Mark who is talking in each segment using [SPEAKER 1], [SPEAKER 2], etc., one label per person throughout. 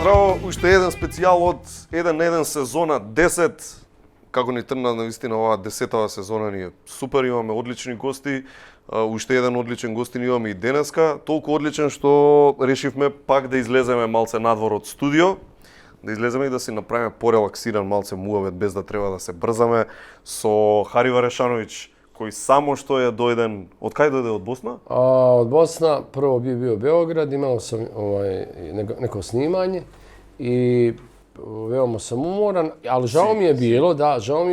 [SPEAKER 1] здраво, уште еден специјал од 1 на 1 сезона 10. Како ни тргна наистина оваа 10-тава сезона ни е супер, имаме одлични гости. Уште еден одличен гостин имаме и денеска, толку одличен што решивме пак да излеземе малце надвор од студио, да излеземе и да си направиме порелаксиран малце муавет без да треба да се брзаме со Хари Варешановиќ, кој само што е дојден, од кај дојде, од Босна?
[SPEAKER 2] Od Bosna, prvo bi bio Beograd, imao sam neko snimanje i veoma sam umoran, ali žao mi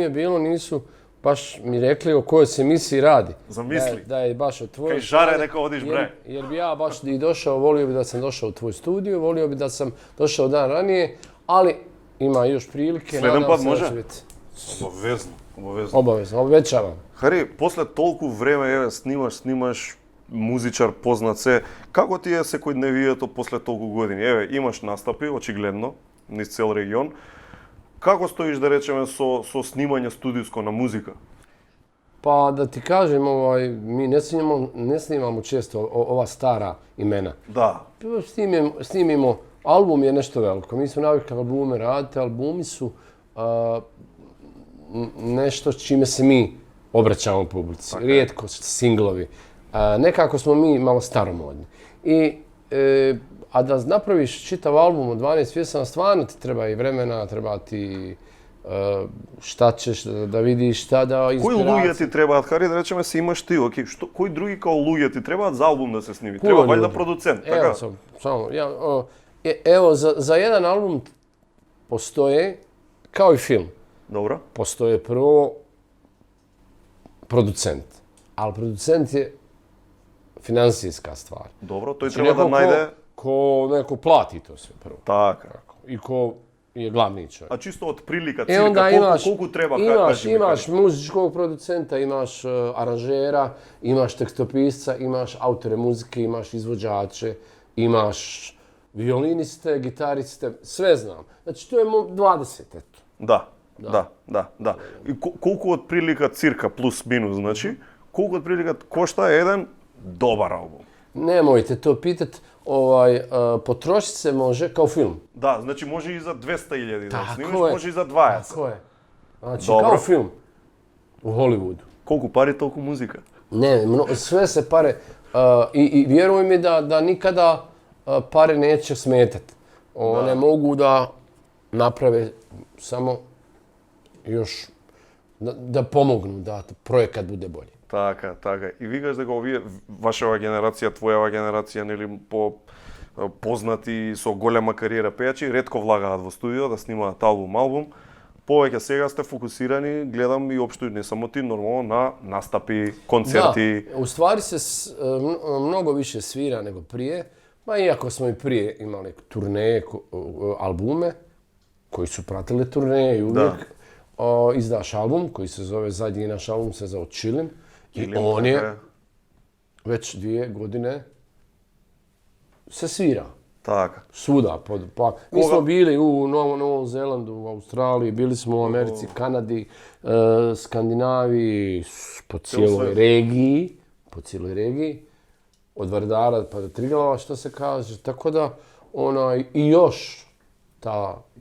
[SPEAKER 2] je bilo, nisu baš mi rekli o kojoj se emisiji radi.
[SPEAKER 1] Zamisli.
[SPEAKER 2] Da je baš od tvojoj...
[SPEAKER 1] Kaj žare neka odiš bre.
[SPEAKER 2] Jer bi ja baš i došao, volio bi da sam došao u tvoj studio, volio bi da sam došao dan ranije, ali ima još prilike.
[SPEAKER 1] Следен пат може?
[SPEAKER 2] Obavezno, obećavam.
[SPEAKER 1] Хари, после толку време, еве, снимаш, музичар, познат се, како ти е секојдневието после толку години? Еве, имаш настапи, очигледно, низ цел регион. Како стоиш, да речеме, со снимање студијско на музика?
[SPEAKER 2] Pa da ti kažem, mi ne snimamo često ova stara imena.
[SPEAKER 1] Da.
[SPEAKER 2] Snimimo, album je nešto veliko. Mi smo navikli albume raditi, albumi su nešto s čime se mi obraćamo publici. Rijetko singlovi. Nekako smo mi malo staromodni. A da napraviš čitav album od 12 pjesama, stvarno ti treba i vremena, treba ti šta ćeš da vidiš, šta da inspiracija.
[SPEAKER 1] Кои луѓе ти требаат, Хари, да речеме, се имаш ти, окей, кои други као луѓе ти требаат за албум да се сними? Треба ваljda продуцент, така?
[SPEAKER 2] Evo, za jedan album postoje, kao i film,
[SPEAKER 1] Dobro.
[SPEAKER 2] postoje prvo producent, ali producent je finansijska stvar.
[SPEAKER 1] Dobro, тој треба да најде...
[SPEAKER 2] Neko plati to sve prvo.
[SPEAKER 1] Така.
[SPEAKER 2] I ko je glavni čovjek.
[SPEAKER 1] А чисто од прилика, цирка, колку треба?
[SPEAKER 2] Imaš muzičkog producenta, imaš aranžera, imaš tekstopisca, imaš autore muzike, imaš izvođače, imaš violiniste, gitariste, sve znam. Znači, to je 20, eto.
[SPEAKER 1] Да. И колку од прилика цирка плюс минус, значи, колку од прилика кошта еден добар албум?
[SPEAKER 2] Nemojte to pitat, potrošit se može kao film.
[SPEAKER 1] Да, значи може и за 200.000 да снимаш,
[SPEAKER 2] Tako je.
[SPEAKER 1] може и за 20.
[SPEAKER 2] Tako je. Znači,
[SPEAKER 1] Dobro.
[SPEAKER 2] kao film u Hollywoodu.
[SPEAKER 1] Колку пари, толку музика.
[SPEAKER 2] Ne, sve se pare, i vjeruj mi da nikada pare neće smetat. One mogu da naprave samo još, da pomognu da projekat bude bolji.
[SPEAKER 1] Така. И викаш дека овие, вашава генерација, твојава генерација, нели, познати со голема кариера пејачи, ретко влагаат во студио да снимаат албум. Повеќе сега сте фокусирани, гледам и општо не само ти, нормално на настапи, концерти.
[SPEAKER 2] Da, u stvari se mnogo više svira nego prije. Ma iako smo i prije imali turneje, albume, koji su pratili turneje i uvijek izdaš album koji se zove, zadnji naš album se zove Chillin'. I on je već 2 godine se svira.
[SPEAKER 1] Така.
[SPEAKER 2] Svuda. Mi smo bili u Novom Zelandu, u Australiji, bili smo u Americi, Kanadi, Skandinaviji, po cijeloj regiji. Od Vardara pa do Triglava, što se kaže. Tako da, i još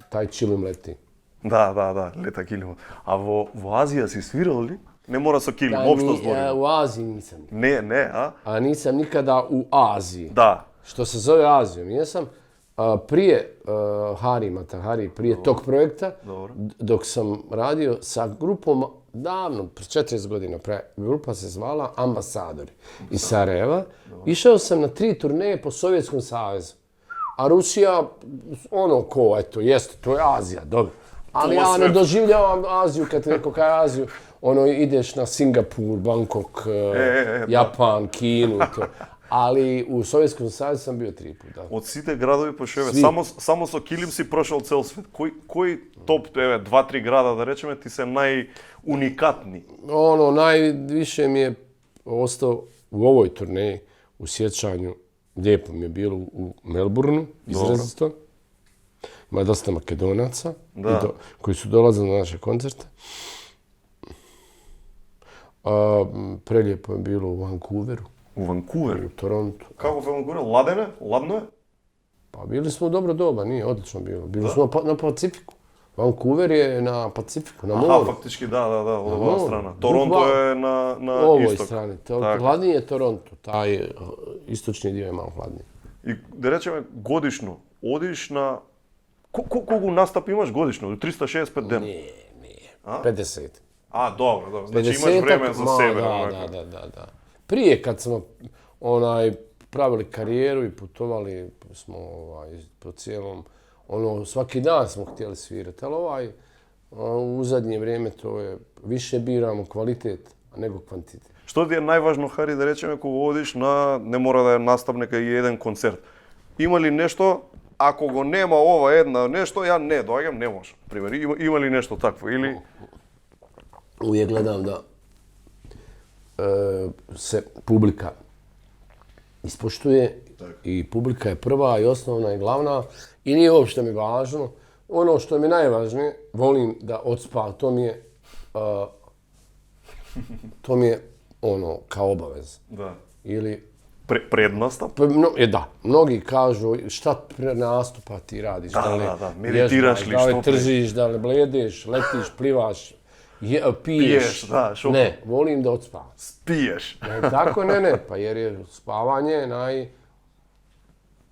[SPEAKER 2] taj Chillin' leti.
[SPEAKER 1] Да, лета килим. А во Азија си свирал ли? Не мора со килим, општо зборим.
[SPEAKER 2] U Aziji nisam.
[SPEAKER 1] Не, а?
[SPEAKER 2] A nisam nikada u Aziji.
[SPEAKER 1] Да.
[SPEAKER 2] Što se zove Azijom. Jesam prije Hari, prije tog projekta, dok sam radio sa grupom, davno, pre 40 godina, grupa se zvala Ambasadori iz Sarajeva. Išao sam na 3 turneje po Sovjetskom savezu. A Rusija, jeste, to je Azija, dobro. Ali ja ne doživljavam Aziju, kad neko kaže Aziju, ideš na Singapur, Bangkok, Japan, Kinu, to. Ali u Sovjetskom savezu sam bio 3 puta.
[SPEAKER 1] Од сите градови по Шеве, само со килим си прошол цел свет. Кои топ 2-3 града, да речеме, ти се најуникатни?
[SPEAKER 2] Najviše mi je ostao u ovoj turneji, u sjećanju, lijepo mi je bilo u Melbourneu, izrazito. Ima dosta Makedonaca koji su dolazili na naše koncerte. Prelijepo je bilo u Vancouveru.
[SPEAKER 1] U Vancouveru?
[SPEAKER 2] U Torontu.
[SPEAKER 1] Како во Vancouveru? Ладно е?
[SPEAKER 2] Pa bili smo u dobro doba, nije, odlično bilo. Bili smo na Pacifiku. Vancouver je na Pacifiku, na moru.
[SPEAKER 1] Aha, faktički da, od ova strana. Toronto je na
[SPEAKER 2] ovoj
[SPEAKER 1] istok.
[SPEAKER 2] strani. Hladnije je Toronto, taj istočni dio je malo hladniji.
[SPEAKER 1] И да речеме годишно, одиш на колку настап имаш годишно? 365 дена?
[SPEAKER 2] Nije. 50.
[SPEAKER 1] Добро. Значи имаш време за себе.
[SPEAKER 2] Da. Prije kad smo pravili karijeru i putovali smo po cijelom, svaki dan smo htjeli svirati, ali u zadnje vrijeme to je, više biramo kvalitet nego kvantitet.
[SPEAKER 1] Што ти е најважно, Хари, да речеме, кога одиш на, не мора да е настап, нека и еден концерт. Има ли нешто, ако го нема ова една нешто, ја не доаѓам, не може. Пример, има ли нешто такво или
[SPEAKER 2] Uvijek gledam da se publika ispoštuje i publika je prva i osnovna i glavna i nije uopšte mi važno. Ono što mi je najvažnije, volim da odspavam, to mi je kao obavez.
[SPEAKER 1] Da.
[SPEAKER 2] Ili
[SPEAKER 1] Pred nastup?
[SPEAKER 2] Da. Mnogi kažu šta pre nastupa ti radiš.
[SPEAKER 1] Da. Meditiraš li,
[SPEAKER 2] da li
[SPEAKER 1] što
[SPEAKER 2] tržiš, da li bledeš, letiš, plivaš, piješ. Ne, volim da odspavam.
[SPEAKER 1] Spiješ.
[SPEAKER 2] Tako ne, pa jer je spavanje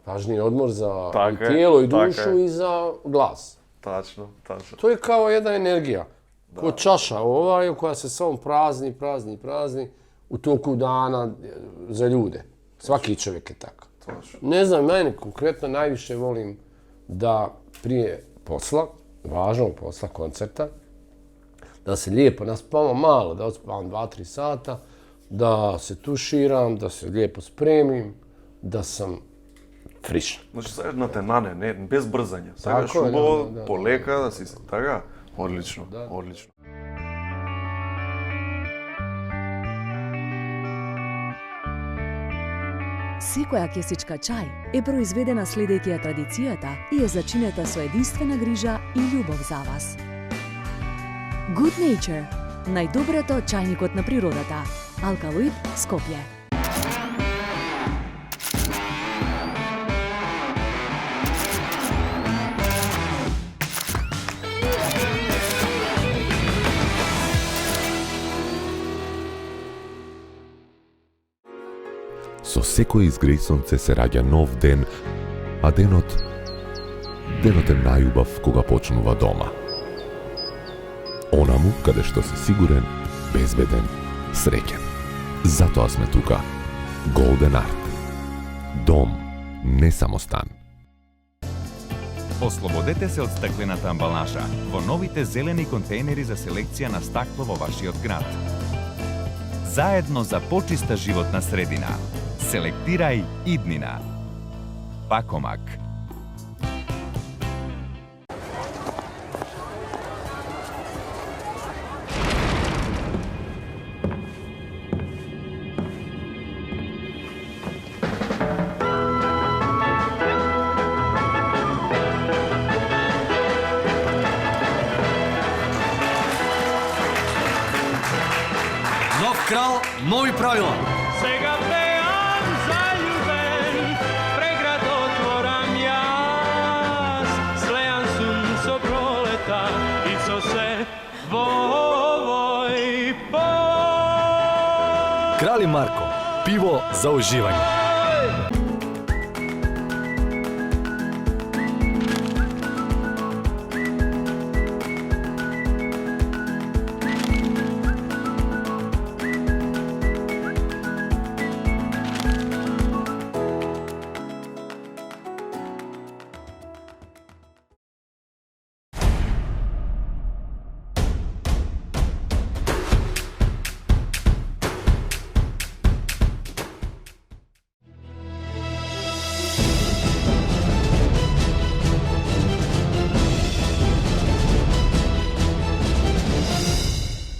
[SPEAKER 2] najvažniji odmor za tijelo i dušu i za glas.
[SPEAKER 1] Tačno.
[SPEAKER 2] To je kao jedna energija. Ko čaša koja se samo prazni u toku dana za ljude. Svaki čovjek je tako. Ne znam, mene konkretno najviše volim da prije posla, važnog posla, koncerta, da se lijepo naspavam malo, da odspavam 2-3 sata, da se tuširam, da se lijepo spremim, da sam frišan.
[SPEAKER 1] Znači, sednate ne, bez brzanja. Сега шубаво, полека, да си така. Одлично.
[SPEAKER 3] Секоја кесичка чај е произведена следејќи ја традицијата и е зачинета со единствена грижа и љубов за вас. Good Nature – најдоброто чајникот на природата. Алкалоид, Скопје.
[SPEAKER 4] Со секој изгреј сонце се раѓа нов ден, а денот е најубав кога почнува дома. Онаму каде што си сигурен, безбеден, среќен. Затоа сме тука. Golden Art. Дом, не само стан.
[SPEAKER 5] Ослободете се од стаклената амбалажа во новите зелени контейнери за селекција на стакло во вашиот град. Заедно за почиста животна средина. Селектирај иднина. Пакомак.
[SPEAKER 6] Нов крал, нови правила.
[SPEAKER 7] Сега пеам заљубен, преград отворам јас. Слејан сум со пролета и со се во овој пот.
[SPEAKER 6] Крали Марко. Пиво за уживање.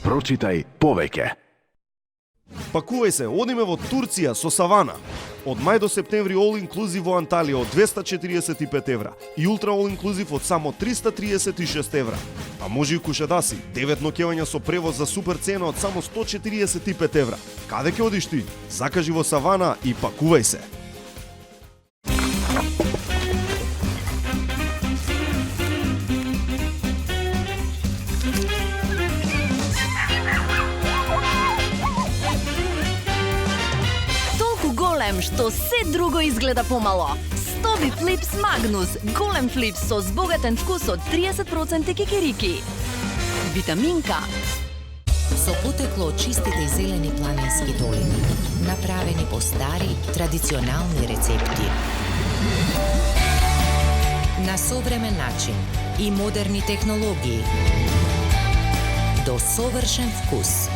[SPEAKER 8] Прочитај повеќе.
[SPEAKER 9] Пакувај се, одиме во Турција со Савана. Од мај до септември all inclusive во Анталија од 245 евра и ултра all inclusive од само 336 евра. А може и кушедаси, 9 ноќевања со превоз за супер цена од само 145 евра. Каде ќе одиш ти? Закажи во Савана и пакувај се.
[SPEAKER 8] откроем што се друго изгледа помало. Стоби Флипс Магнус, голем флипс со збогатен вкус од 30% кикирики. Витаминка.
[SPEAKER 10] Со потекло од чистите и зелени планински долини, направени по стари, традиционални рецепти. На современ начин и модерни технологии. До совршен вкус.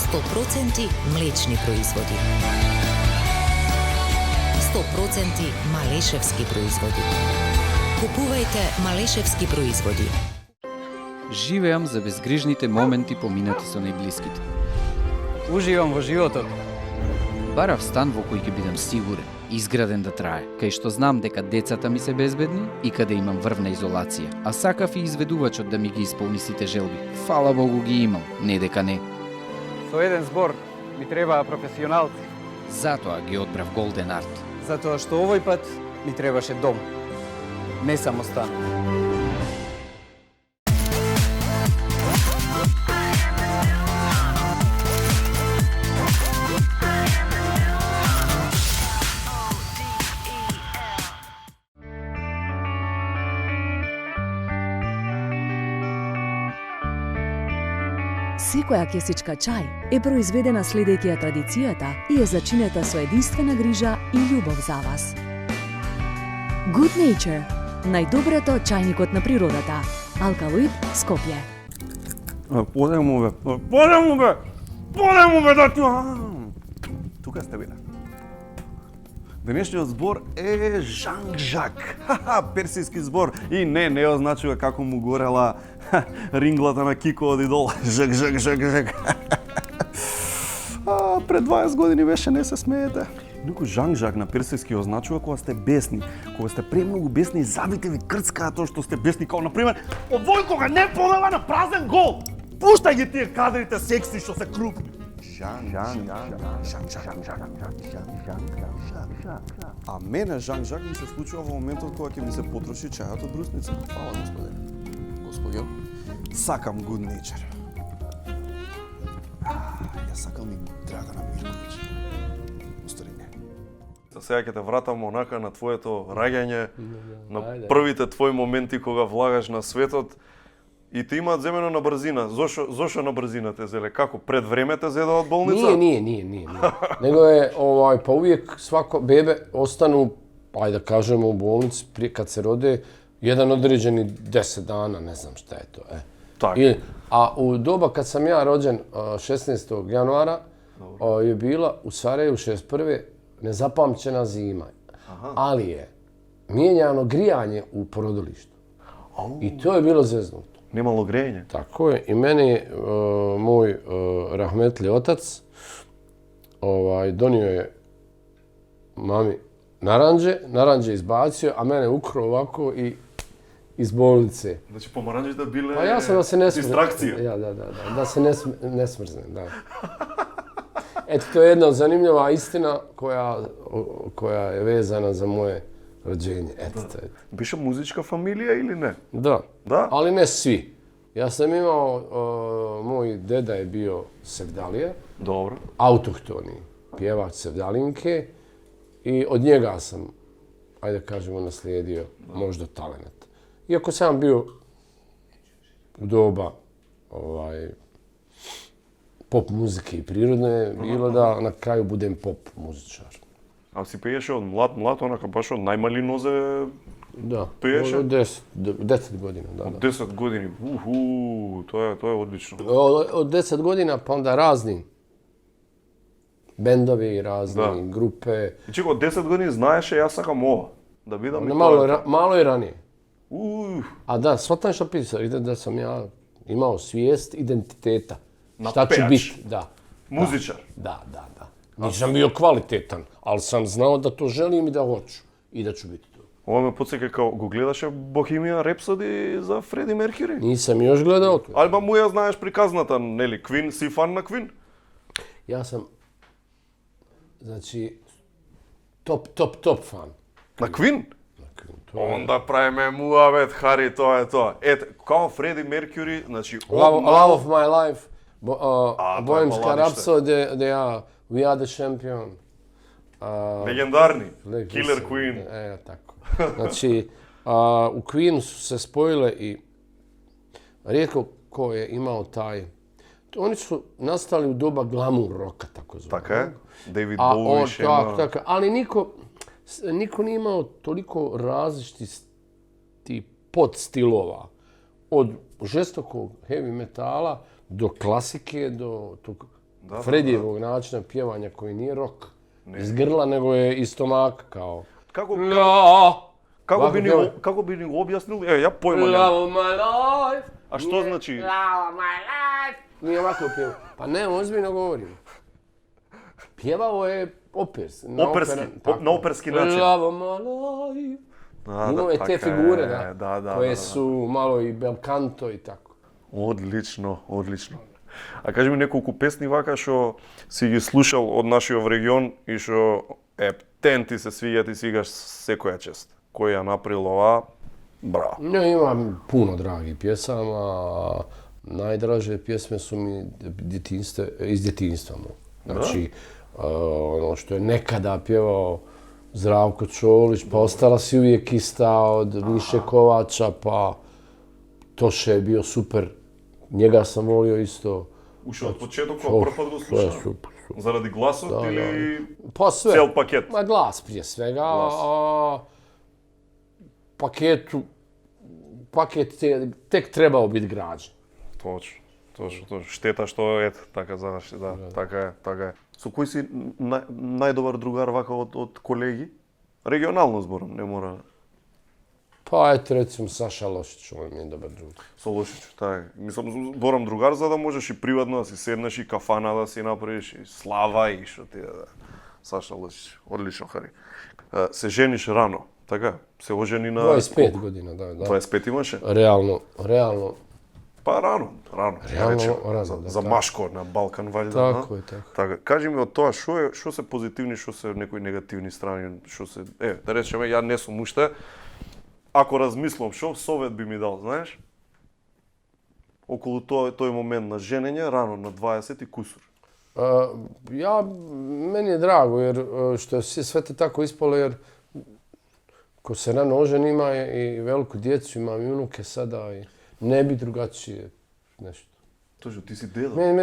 [SPEAKER 10] 100% млечни производи. 100% малешевски производи. Купувајте малешевски производи.
[SPEAKER 11] Живеам за безгрижните моменти поминати со најблиските.
[SPEAKER 12] Уживам во животот.
[SPEAKER 11] Барав стан во кој ќе бидам сигурен, изграден да трае, кај што знам дека децата ми се безбедни и каде имам врвна изолација, а сакав и изведувачот да ми ги исполни сите желби. Фала Богу ги имам, не дека не.
[SPEAKER 12] Со еден збор ми требаа професионалци.
[SPEAKER 11] Затоа ги одбрав Golden Art.
[SPEAKER 12] Затоа што овој пат ми требаше дом, не само стан.
[SPEAKER 3] Секоја кесичка чај е произведена следејќи ја традицијата и е зачинета со единствена грижа и љубов за вас. Good Nature – најдоброто од чајникот на природата. Алкалоид, Скопје.
[SPEAKER 13] Подемо бе, да ти... Тука сте биле. Денешниот збор е Жан-Жак. Персиски збор. И не означува како му горела ринглата на Кико од Идол. Жак. Пред 20 години беше, не се смеете. Инаку Жан-Жак на персиски означува кога сте бесни. Кога сте премногу бесни, забите ви крцкаат тоа што сте бесни, како например овој кога не подава на празен гол. Пуштај ги тие кадрите секси што се крупни. А мене Жан-Жак ми се случува во моментот кога ќе ми се потроши чајот од брусница. Фала, господе. Господјо, сакам Good Nature. Јас сакам и Драгана Мирковиќ. Устари не.
[SPEAKER 1] Сега ќе те вратам онака на твоето раѓање, на првите твои моменти кога влагаш на светот. И те имаат земено на брзина. Зошо на брзина те зеле? Како пред време те зеда од болница?
[SPEAKER 2] Nije. Nego je pa uvijek svako bebe ostanu, ajde da kažemo u bolnici prije kad se rode jedan određeni 10 dana, ne znam šta je to.
[SPEAKER 1] Tako.
[SPEAKER 2] A u doba kad sam ja rođen 16. januara je bila u Sarajevu 61. nezapamćena zima. Ali je mijenjano grijanje u porodilištu. I to je bilo zeznuto.
[SPEAKER 1] Nemalo grejenje.
[SPEAKER 2] Tako je. I meni moj rahmetli otac donio je mami naranđe izbacio, a mene ukro ovako i iz bolnice.
[SPEAKER 1] Znači pomoranđe bile
[SPEAKER 2] pa ja sam da se ne
[SPEAKER 1] distrakcija.
[SPEAKER 2] Da se ne smrzne, da. Eto, to je jedna zanimljiva istina koja je vezana za moje rođenje. Eto, to je.
[SPEAKER 1] Biše muzička familija ili ne?
[SPEAKER 2] Da, ali ne svi. Ja sam imao, moj deda je bio Sevdalija.
[SPEAKER 1] Dobro.
[SPEAKER 2] Autohtoni pjevač Sevdalinke i od njega sam, ajde kažemo, naslijedio možda talenat. Iako sam bio u doba pop muzike i prirodne, bilo da na kraju budem pop muzičar.
[SPEAKER 1] А си пееше од млад, онака баш од најмали нозе пееше?
[SPEAKER 2] Од 10 година, да.
[SPEAKER 1] Од 10 години, тоа е одлично.
[SPEAKER 2] Од 10 година, па онда разни бендови, разни групе.
[SPEAKER 1] И чеко, од 10 години знаеше, јас сакам ова, да бидам и
[SPEAKER 2] Malo i ranije. A da, shvatam što pisao, da sam ja imao svijest identiteta. Šta ću biti, da.
[SPEAKER 1] Muzičar?
[SPEAKER 2] Da. Nisam bio kvalitetan, ali sam znao da to želim i da hoću. I da ću biti to.
[SPEAKER 1] Ова ме потсека као го гледаше Bohemian Rhapsody за Фреди Меркюри?
[SPEAKER 2] Nisam još gledao.
[SPEAKER 1] Алба му ја знаеш приказната, нели? Квин, си фан на Квин?
[SPEAKER 2] Ja sam, znači, top fan.
[SPEAKER 1] На Квин? Онда правиме муавет, Хари, тоа е тоа. Ете, као Фреди Меркюри, значи...
[SPEAKER 2] Love of my life, Bohemska Rhapsody, gdje ja We Are the Champion.
[SPEAKER 1] Legendarni, Killer Queen.
[SPEAKER 2] Tako. Znači, u Queenu su se spojile i rijetko ko je imao taj... Oni su nastali u doba glamour roka, tako zvano.
[SPEAKER 1] Tako je. David Bowie više ima...
[SPEAKER 2] Tako, ali niko nije imao toliko različitih podstilova. Od žestokog heavy metala do klasike, do tog Fredijevog načina pjevanja koji nije rock iz grla, nego je iz stomaka kao...
[SPEAKER 1] Kako bi ni objasnili? Evo, ja pojma nemam.
[SPEAKER 2] Love my life.
[SPEAKER 1] A što znači?
[SPEAKER 2] Love my life. Nije ovako pjevao. Pa ne, ozbiljno govorim. Pjevao je
[SPEAKER 1] na operski način.
[SPEAKER 2] Love my life. Imao je te figure, koje su malo i bel canto i tako.
[SPEAKER 1] Odlično. A kaži mi nekolku песни вака што си ги слушал од нашиот регион и што ти се свиѓат и свигаш секоја чест. Кој ја направил ова? Браво.
[SPEAKER 2] Ne, imam puno dragih pjesama. Najdraže pjesme su mi iz djetinjstva. Znači, ono što je nekada pjevao Zdravko Čolić, pa ostala si uvijek ista od Miše Kovača, pa Toše je bio super. Njega sam volio isto.
[SPEAKER 1] Уште од почеток кога прв пат го слушам? Заради гласот или
[SPEAKER 2] pa sve.
[SPEAKER 1] цел пакет?
[SPEAKER 2] Ma glas prije svega. Paket tek trebao biti građen.
[SPEAKER 1] Точно. Штета што ето, така заврши, така е. Со кој си најдобар другар вака од колеги? Регионално зборам, не мора...
[SPEAKER 2] Pa eto, recimo Saša Lošić, on mi je dobar drug.
[SPEAKER 1] Со Лошиќ, така. Мислам, зборам другар за да можеш и приватно да си седнеш и кафана да си направиш, и слава и што ти да... Саша Лошиќ, одлично, Хари. Се жениш рано, така? Се ожени на...
[SPEAKER 2] 25 година, да.
[SPEAKER 1] 25 имаше?
[SPEAKER 2] Реално.
[SPEAKER 1] Па рано.
[SPEAKER 2] Рано,
[SPEAKER 1] за машко на Балкан, валјда.
[SPEAKER 2] Tako je.
[SPEAKER 1] Така, кажи ми од тоа, што се позитивни, што се некои негативни страни, што се... да речеме, ја не сум уште. Ако размислам, што совет би ми дал, знаеш? Околу тој момент на женење, рано, на 20 и кусур.
[SPEAKER 2] Meni je drago, jer što je sve to tako ispalo, jer ko se rano oženi ima i veliku djecu, imam i unuke sada i ne bi drugačije nešto.
[SPEAKER 1] Tožo, ti si deda?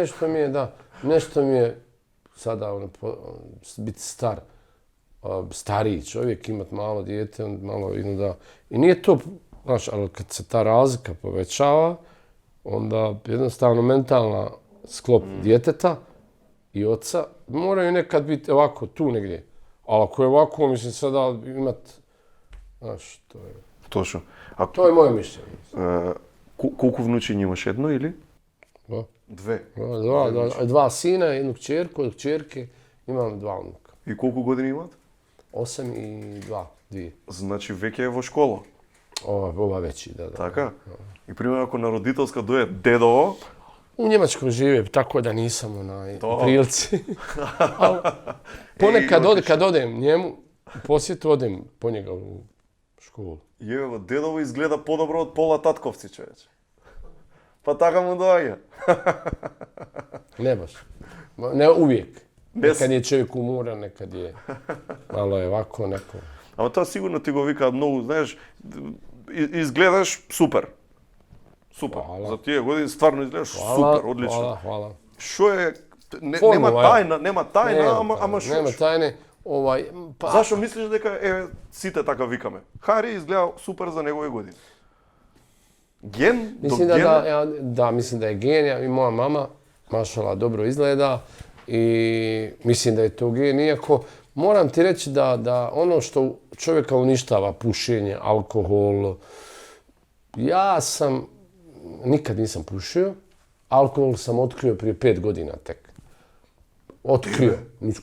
[SPEAKER 2] Nešto mi je sada biti star. Stariji čovjek, imat malo dijete, malo i nije to, znaš, ali kad se ta razlika povećava, onda jednostavno mentalna sklop djeteta i oca moraju nekad biti ovako, tu negdje. Ali ako je ovako, mislim sada imat, znaš, to je...
[SPEAKER 1] Точно.
[SPEAKER 2] To je moje mišljenje.
[SPEAKER 1] Колку внучи имаш, едно или?
[SPEAKER 2] Две. Dva sina, jednu kćerku, od kćerke imam dva unuka.
[SPEAKER 1] И колку години имат?
[SPEAKER 2] 8 i 2.
[SPEAKER 1] Значи веќе е во школа?
[SPEAKER 2] Ova veći, da.
[SPEAKER 1] Така? И пример, ако на родителска дојде дедово...
[SPEAKER 2] U Njemačkoj žive, tako da nisam u prilici. Ponekad kad odem njemu, u posjetu odem po njega u školu.
[SPEAKER 1] Ево, дедово изгледа подобро од пола татковци, човече. Па така му доаѓа.
[SPEAKER 2] Ne baš. Ne uvijek. Nekad je čovjek umoran, nekad je malo je ovako, neko...
[SPEAKER 1] Ама тоа сигурно ти го викаат многу, знаеш, изгледаш супер. Супер. За тие години стварно изгледаш супер, одлично.
[SPEAKER 2] Hvala.
[SPEAKER 1] Што е... Нема тајна, ама што?
[SPEAKER 2] Нема тајне.
[SPEAKER 1] Зашо мислиш дека сите така викаме? Хари изгледа супер за негови години. Ген?
[SPEAKER 2] Mislim mislim da je gen, i moja mama, mašala, dobro izgleda i mislim da je to gen, iako moram ti reći da ono što čovjeka uništava, pušenje, alkohol, nikad nisam pušio, alkohol sam otkrio prije 5 godina tek. Otkrio,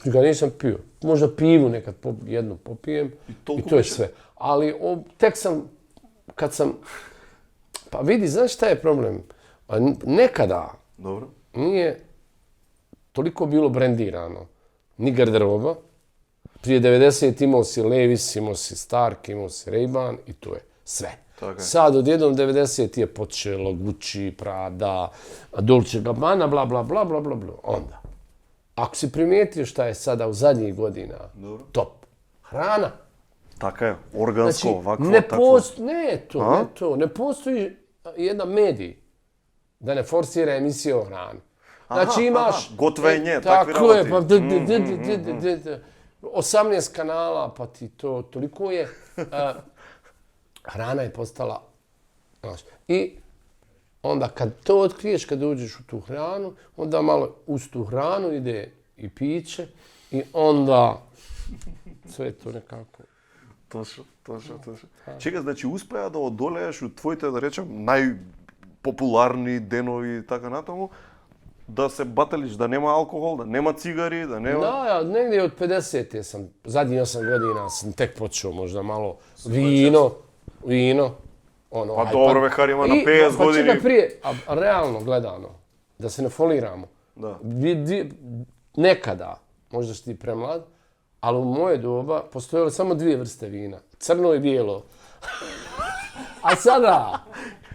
[SPEAKER 2] ga nisam pio. Možda pivu nekad jednu popijem i to je sve. Ali tek sam, kad sam... Pa vidi, znaš šta je problem? Nekada nije toliko bilo brendirano. Ni garderoba. Prije 90 imao si Levi's, imao si Stark, imao si Ray-Ban i to je sve. Sad odjednom 90 je počelo Gucci, Prada, Dolce Gabbana, bla bla bla bla bla bla. Onda. Ako si primijetio šta je sada u zadnjih godina top, hrana.
[SPEAKER 1] Така е, органско,
[SPEAKER 2] Znači,
[SPEAKER 1] вакво,
[SPEAKER 2] ne
[SPEAKER 1] такво.
[SPEAKER 2] ne postoji jedan medij da ne forsira emisije o hrani. Znači imaš...
[SPEAKER 1] Готвење, такви
[SPEAKER 2] Tako je,
[SPEAKER 1] работи.
[SPEAKER 2] pa 18 kanala, pa ti to toliko je. Hrana je postala... Znaš, i onda kad to otkriješ, kad uđeš u tu hranu, onda malo uz tu hranu ide i piće i onda sve to nekako...
[SPEAKER 1] Точно. Чека, значи успеа да одолееш од твоите, да речем, најпопуларни денови и така натаму, да се баталиш, да нема алкохол, да нема цигари, да нема...
[SPEAKER 2] Da, ja negdje od 50. sam, zadnjih 8 godina sam tek počeo možda malo vino. Ono,
[SPEAKER 1] Pa dobro, beh, Harima, na 50 godini...
[SPEAKER 2] Pa čekaj prije, a realno gledano, da se ne foliramo.
[SPEAKER 1] Da.
[SPEAKER 2] Nekada, možda si ti premlad, ali u moje doba postojale samo dvije vrste vina. Crno i bijelo. A sada...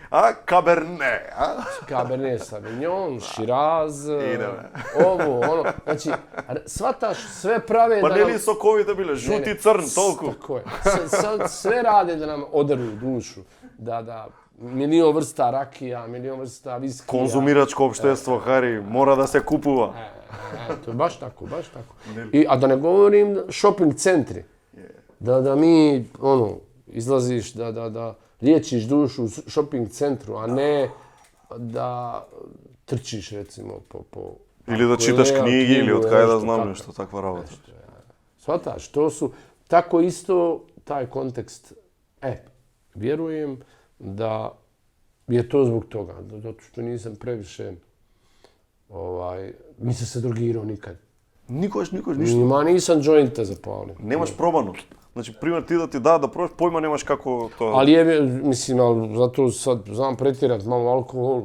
[SPEAKER 1] A, Cabernet, a?
[SPEAKER 2] Cabernet Sauvignon, Shiraz, ovo, ono. Znači, shvataš, sve prave
[SPEAKER 1] Pa
[SPEAKER 2] da
[SPEAKER 1] не
[SPEAKER 2] nam...
[SPEAKER 1] ли соковите биле, жути, црн, толку?
[SPEAKER 2] Tako je. Sve rade da nam odaruju dušu. Da, milion vrsta rakija, milion vrsta viskija.
[SPEAKER 1] Конзумирачко општество, Хари, мора да се купува.
[SPEAKER 2] To je baš tako. A da ne govorim shopping centri. Da mi, izlaziš da liječiš dušu u shopping centru, a ne da trčiš, recimo, po...
[SPEAKER 1] Или да читаш книги, или од кај да знам нешто, таква работа.
[SPEAKER 2] Shvataš, to su tako isto taj kontekst. Vjerujem da je to zbog toga, zato što nisam previše, nisam se drogirao nikad.
[SPEAKER 1] Никош, ништо.
[SPEAKER 2] Ma nisam jointa zapalio.
[SPEAKER 1] Немаш пробано. Значи, пример, ти да ти дадат да пробаш, појма немаш како тоа...
[SPEAKER 2] Ali mislim, zato sad znam pretjerat malo alkohol.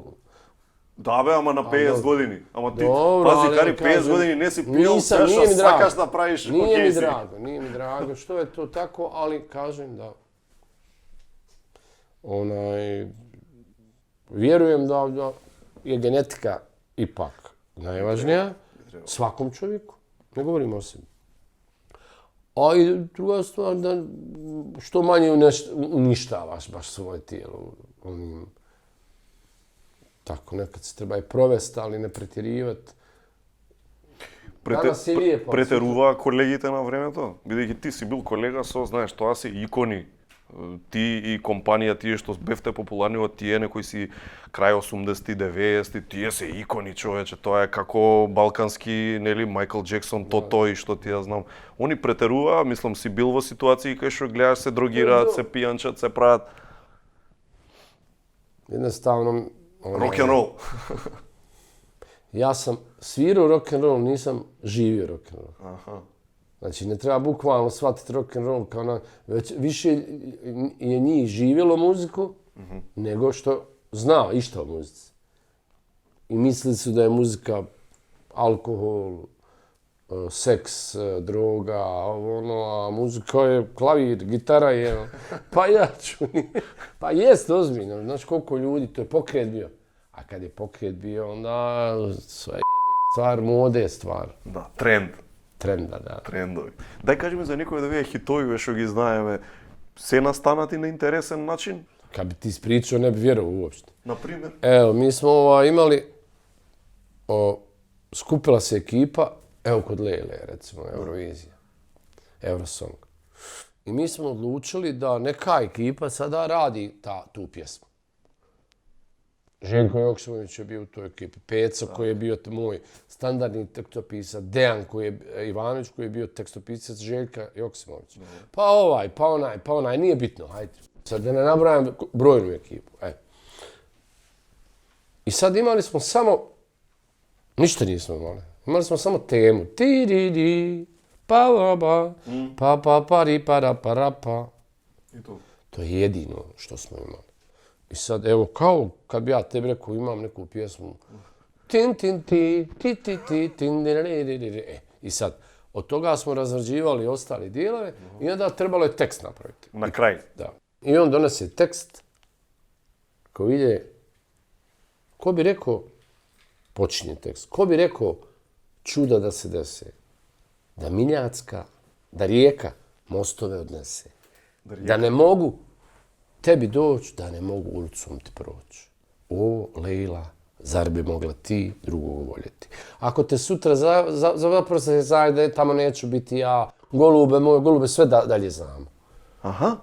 [SPEAKER 1] Да бе, ама на 50 години. Ама ти,
[SPEAKER 2] Dobro,
[SPEAKER 1] пази, Хари, 50 години не си пил се што сакаш да правиш, окей си.
[SPEAKER 2] Nije mi drago što je to tako, ali kažem da vjerujem da je genetika ipak najvažnija svakom čovjeku, ne govorimo o sebi. A i druga stvar, da što manje uništavaš baš svoje tijelo. Tako, nekad se treba i provesti, ali ne pretjerivati.
[SPEAKER 1] Претеруваа колегите на времето, бидејќи ти си бил колега со, знаеш, тоа се икони. Ти и компанија, тие што бевте популарни од тие некои си крај 80-ти, 90-ти, тие се икони, човече, тоа е како балкански, нели, Майкл Джексон, Тото и што ти ја знам. Они претеруваа, мислам, си бил во ситуации кај што гледаш се дрогираат, се пијанчат, се прават.
[SPEAKER 2] Jednostavno...
[SPEAKER 1] Рок-н-рол.
[SPEAKER 2] Ja sam svirao rock'n'roll, nisam živio rock'n'roll. Znači, ne treba bukvalno shvatiti rock'n'roll kao već više je njih živjelo muziku nego što znao išta o muzici. I mislili su da je muzika alkohol, seks, droga, a muzika je klavir, gitara je, pa ja ću, pa jest ozbiljno, znaš koliko ljudi, to je pokret bio. A kad je pokret bio, onda sve stvar mode, stvar.
[SPEAKER 1] Da, trend.
[SPEAKER 2] Trenda, da.
[SPEAKER 1] Трендови. Дај кажи ми за некои од овие хитови што ги знаеме, се настанати на интересен начин?
[SPEAKER 2] Kad bi ti ispričao, ne bi vjerovao uopšte.
[SPEAKER 1] Na primjer?
[SPEAKER 2] Evo, mi smo imali, skupila se ekipa, evo kod Lele, recimo, Eurovizija, Eurosong. I mi smo odlučili da neka ekipa sada radi tu pjesmu. Željko Joksimović je bio u toj ekipi, Peco koji je bio moj standardni tekstopisac, Dejan Ivanović koji je bio tekstopisac Željka Joksimovića. Pa ovaj, pa onaj, nije bitno, hajde. Sad da ne nabrajam brojnu ekipu. I sad imali smo samo, ništa nismo imali, imali smo samo temu. Ti-di-di, pa-ba-ba, pa-pa-pa-ri-pa-ra-pa-ra-pa. To je jedino što smo imali. I sad, evo, kao kad bi ja tebi rekao, imam neku pjesmu. I sad, od toga smo razrađivali ostali dijelove i onda trebalo je tekst napraviti.
[SPEAKER 1] Na kraj.
[SPEAKER 2] Da. I on donese tekst koji ide, ko bi rekao, počinje tekst, ko bi rekao, čuda da se dese. Da Miljacka, da Rijeka mostove odnese. Da ne mogu tebi doći, da ne mogu ulicom ti proći. O, Lejla, zar bi mogla ti drugog voljeti? Ako te sutra zapravo se zajde, tamo neću biti ja, golube moje, golube, sve dalje znam.
[SPEAKER 1] Aha.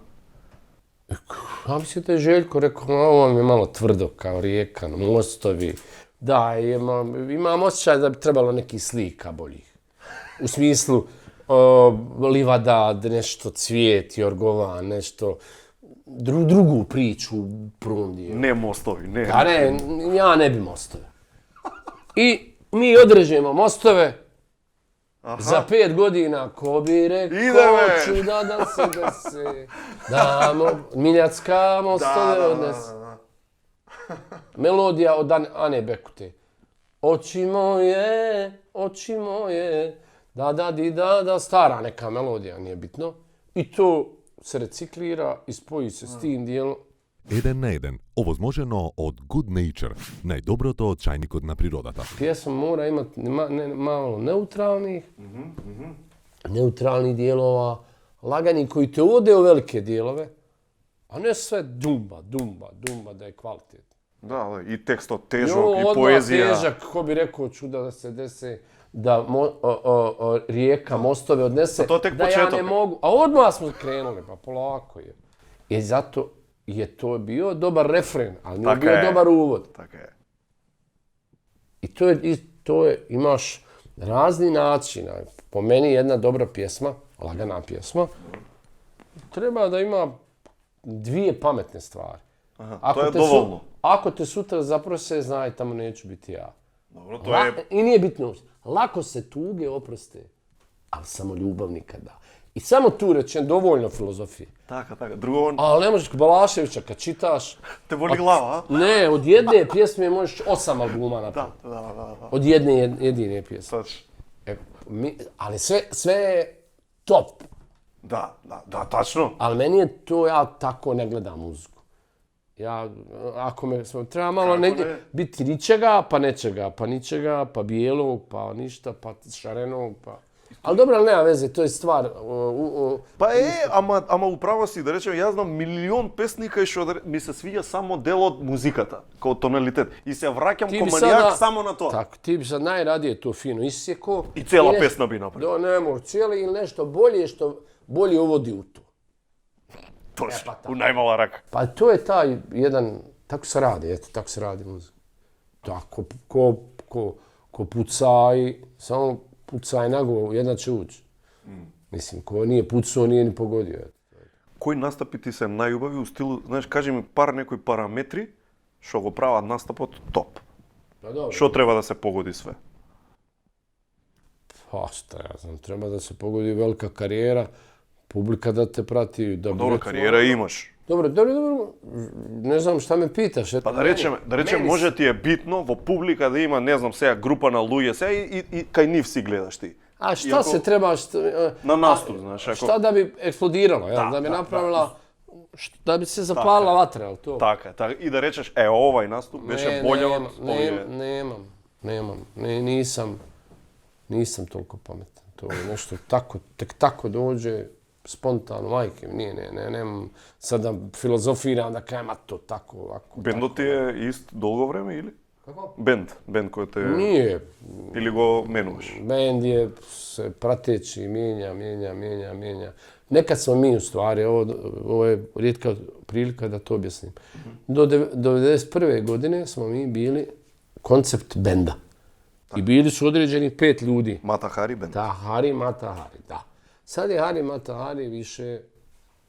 [SPEAKER 2] Ja mislim da je Željko rekao, ovo mi je malo tvrdo kao Rijeka, mostovi. Da, imam osjećaj da bi trebalo nekih slika boljih. U smislu livada, nešto cvijet, jorgova, nešto drugu priču u prvom dijelu.
[SPEAKER 1] Ne mostovi, ne.
[SPEAKER 2] A ne, ja ne bi mostove. I mi odrežemo mostove. Za 5 godina, ko bi rekao, čuda da se dese, Miljacka mostove odnese. Melodija od Ane Bekute. Oči moje, da, stara neka melodija, nije bitno. I to se reciklira i spoji se s tim dijelom.
[SPEAKER 4] 1 na 1, ovozможено od Good Nature, najdobroto od čajnikот na природата.
[SPEAKER 2] Pjesma mora imati malo neutralnih dijelova, lagani koji te uvode u velike dijelove, a ne sve dumba, da je kvalitetno.
[SPEAKER 1] Da, i teksto težak, i poezija.
[SPEAKER 2] Odmah težak, ko bi rekao, čuda da se dese, da Rijeka mostove odnese, da ja ne mogu. A odmah smo krenuli, pa polako je. I zato je to bio dobar refren, ali nije bio dobar uvod.
[SPEAKER 1] Tako je.
[SPEAKER 2] I to je, imaš razni načina. Po meni jedna dobra pjesma, lagana pjesma, treba da ima 2 pametne stvari.
[SPEAKER 1] Aha, to je dovoljno.
[SPEAKER 2] Ako te sutra zaprose, znaj, tamo neću biti ja.
[SPEAKER 1] Dobro, to je...
[SPEAKER 2] I nije bitno. Lako se tuge oproste, ali samo ljubav nikada. I samo tu rečem, dovoljno filozofije.
[SPEAKER 1] Tako. Drugo...
[SPEAKER 2] Ali ne možeš Balaševića kad čitaš...
[SPEAKER 1] Te boli glava, a?
[SPEAKER 2] Ne, od jedne pjesme možeš 8 albuma napraviti.
[SPEAKER 1] Da.
[SPEAKER 2] Od jedine pjesme. Ali sve je top.
[SPEAKER 1] Da, tačno.
[SPEAKER 2] Ali meni je to, ja tako ne gledam muziku. Ako me treba malo biti ničega, pa nečega, pa ničega, pa bijelog, pa ništa, pa šarenog, pa... Ali dobro, ali nema veze, to je stvar...
[SPEAKER 1] Ама управо си, да речем, јас знам милион песника и што ми се свиѓа само дел од музиката, као тоналитет. И се враќам ко манијак само на тоа.
[SPEAKER 2] Tako, ti bi sad najradije to fino isjeko.
[SPEAKER 1] I cijela pesma bi napravio.
[SPEAKER 2] Ne može, cijeli ili nešto bolje što bolje uvodi u to.
[SPEAKER 1] Točno, u najmala raka.
[SPEAKER 2] Pa to je taj jedan, tako se radi, tako se radi muzika. Tako, ko pucaj, samo pucaj na glavu, jedna će ući. Mislim, ko nije pucao, nije ni pogodio.
[SPEAKER 1] Кои настапи ти се најубави у стилу, знаеш, кажи ми некои параметри што го прават настапот топ. Што треба да се погоди све?
[SPEAKER 2] Pa šta ja znam, treba da se pogodi velika karijera, publika da te prati.
[SPEAKER 1] Dobro, karijera imaš.
[SPEAKER 2] Dobro, ne znam šta me pitaš.
[SPEAKER 1] Pa da rečem, може ти е битно во публика да има, не знам, сега група на луѓе, сега и кај нив си гледаш ти.
[SPEAKER 2] A šta se treba...
[SPEAKER 1] Na nastup, znaš.
[SPEAKER 2] Šta da bi eksplodiralo, da bi napravila... Da bi se zapalila vatra, ali to?
[SPEAKER 1] Така. I da rečeš, ovaj nastup беше bolje od ovije.
[SPEAKER 2] Nisam toliko pametan. To je nešto tek tako dođe, spontano, majke, nemam sad da filozofiram, da kajem, a to tako, ovako.
[SPEAKER 1] Bendot ti je ist dolgo vreme ili?
[SPEAKER 2] Kako?
[SPEAKER 1] Bend koji te...
[SPEAKER 2] Nije.
[SPEAKER 1] Ili go menuješ?
[SPEAKER 2] Bend je se prateći, mijenja. Nekad smo mi u stvari, ovo je rijetka prilika da to objasnim. Do 1991. godine smo mi bili koncept benda. I bili su određenih 5 ljudi.
[SPEAKER 1] Mata Hari bend.
[SPEAKER 2] Da, Mata Hari, da. Sad je Mata Hari više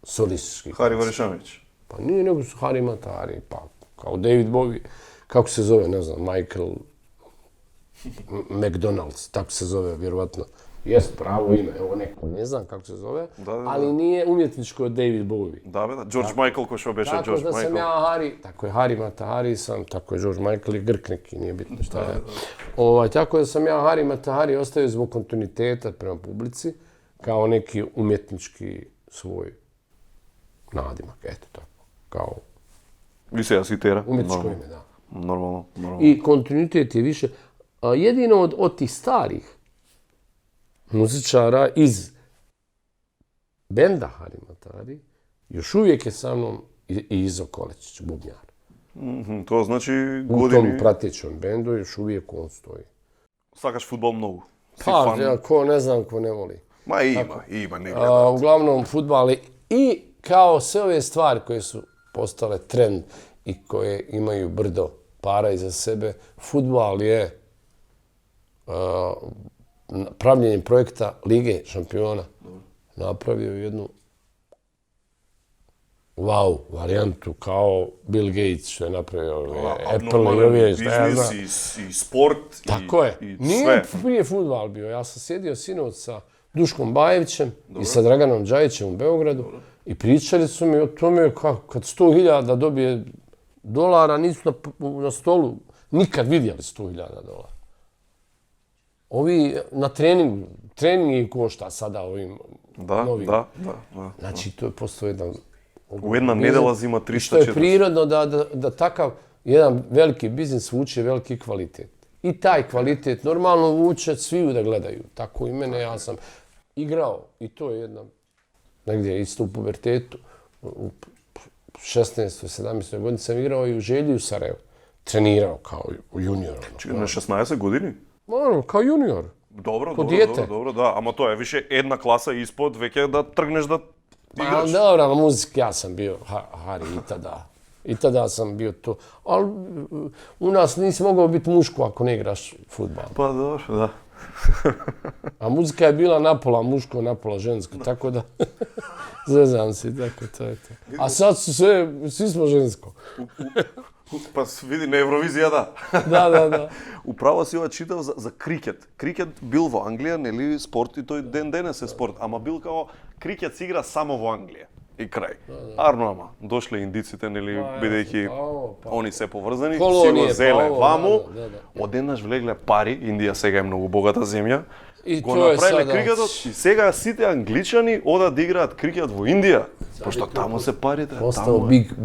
[SPEAKER 2] solistički.
[SPEAKER 1] Hari Varišanović.
[SPEAKER 2] Pa nije, nego su Mata Hari, pa kao David Bowie. Kako se zove, ne znam, Michael McDonald's, tako se zove, vjerovatno. Jest pravo ime, evo neko, ne znam kako se zove, ali nije umjetničko od David Bowie.
[SPEAKER 1] Da, George Michael, ko što beše George Michael.
[SPEAKER 2] Tako da sam ja tako je Mata Hari sam, tako je George Michael i Grk neki, nije bitno šta je. Tako da sam ja Mata Hari ostavio zbog kontinuiteta prema publici, kao neki umjetnički svoj nadimak, eto tako, kao...
[SPEAKER 1] Vi se asitera?
[SPEAKER 2] Umjetničko ime, da.
[SPEAKER 1] Normalno.
[SPEAKER 2] I kontinuitet je više. Jedino od tih starih muzičara iz benda Hari Matari, još uvijek je sa mnom i Izo Kolečić, bubnjar.
[SPEAKER 1] Тоа значи
[SPEAKER 2] U tom
[SPEAKER 1] години...
[SPEAKER 2] pratećem bendu još uvijek on stoji.
[SPEAKER 1] Сакаш фудбал многу. Си
[SPEAKER 2] Pa,
[SPEAKER 1] фан.
[SPEAKER 2] ja, ko ne znam, ko ne voli.
[SPEAKER 1] Ма има, не гледа.
[SPEAKER 2] Uglavnom, fudbal i kao sve ove stvari koje su postale trend i koje imaju brdo para iza sebe, fudbal je pravljenjem projekta Lige šampiona napravio jednu wow varijantu kao Bill Gates što je napravio Apple i ove, šta ja znam.
[SPEAKER 1] Biznis i sport
[SPEAKER 2] Tako je.
[SPEAKER 1] i
[SPEAKER 2] Nije
[SPEAKER 1] sve.
[SPEAKER 2] prije fudbal bio. Ja sam sjedio sinoć sa Duškom Bajevićem i sa Draganom Đajićem u Beogradu i pričali su mi o tome kako kad 100.000 dobije dolara nisu na stolu nikad vidjeli 100.000 dolara. Ovi na trening ih košta sada ovim novim.
[SPEAKER 1] Da.
[SPEAKER 2] Znači to je postao jedan...
[SPEAKER 1] U jedna nedela zima 300-400.
[SPEAKER 2] Što je prirodno da takav jedan veliki biznis vuče veliki kvalitet. I taj kvalitet normalno vuče sviju da gledaju. Tako i mene, ja sam igrao i to je jedna, negdje isto u pubertetu, u 16. 17. godini sam igrao i u Želji u Sarajevu. Trenirao kao junior.
[SPEAKER 1] Čekaj, na 16 godini?
[SPEAKER 2] Kao junior.
[SPEAKER 1] Dobro,
[SPEAKER 2] dijete.
[SPEAKER 1] Ама тоа е више една класа испод, веќе да тргнеш да играш.
[SPEAKER 2] Dobro, na muziki ja sam bio Hari i tada. I tada sam bio to. Ali u nas nisi mogao biti muško ako ne igraš fudbal.
[SPEAKER 1] Pa dobro, da.
[SPEAKER 2] A muzika je bila napola muško, napola žensko, tako da zezam se, tako to je to. A sad su svi smo žensko.
[SPEAKER 1] Па види на Евровизија, да.
[SPEAKER 2] Да.
[SPEAKER 1] Управо си ова читав за крикет. Крикет бил во Англија, нели, спорт и тој ден денес е спорт, ама бил као крикет се игра само во Англија. И крај. Арно, ама дошле индиците, нели, бидејќи они се поврзани, си го зеле ваму, одеднаш влегле пари, Индија сега е многу богата земја, го направиле крикетот и сега сите англичани одат да играат крикет во Индија, пошто таму се парите.
[SPEAKER 2] Постao big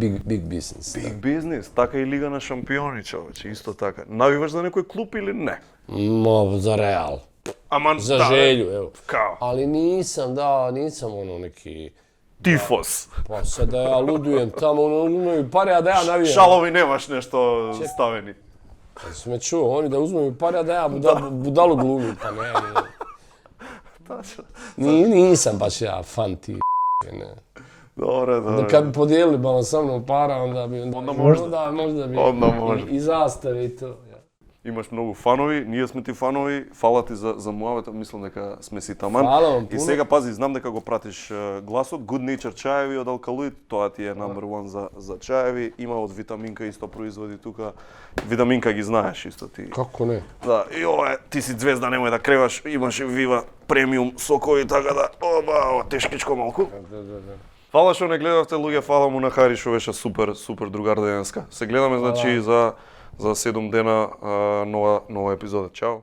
[SPEAKER 2] business.
[SPEAKER 1] Big business, така и Лига на шампиони, човече, исто така. Навиваш за некој клуб или не?
[SPEAKER 2] За Реал. За Želju, evo. Ali nisam ono neki...
[SPEAKER 1] Tifos.
[SPEAKER 2] Pa sad da ja ludujem tamo, uzmaju pare, a da ja navijam.
[SPEAKER 1] Šalovi nemaš nešto staveni.
[SPEAKER 2] Pa si me čuo, oni da uzmaju pare, a da ja budalu glumim, pa ne. Nisam baš ja fan ti ne.
[SPEAKER 1] Dobro.
[SPEAKER 2] Kad bi podijelili malo sa mnom para, onda bi...
[SPEAKER 1] Onda možda.
[SPEAKER 2] Možda bi. I zastave i to.
[SPEAKER 1] Имаш многу фанови, ние сме ти фанови, фала ти за муавето, мислам дека сме си таман.
[SPEAKER 2] Фала вам
[SPEAKER 1] И сега пази, знам дека го пратиш гласот, Good Nature чаеви од Алкалоид, тоа ти е number one за чаеви, има од Витаминка исто производи тука. Витаминка ги знаеш исто ти.
[SPEAKER 2] Како не?
[SPEAKER 1] Да, и ова е, ти си звезда, немој да креваш, имаше Вива премиум сокови, така да, оба, тешкичко малку.
[SPEAKER 2] Да.
[SPEAKER 1] Фала што не гледавте, луѓе, фала му на Хари што беше супер другар денеска. Се гледаме, значи, за 7 дена нова епизода. Чао!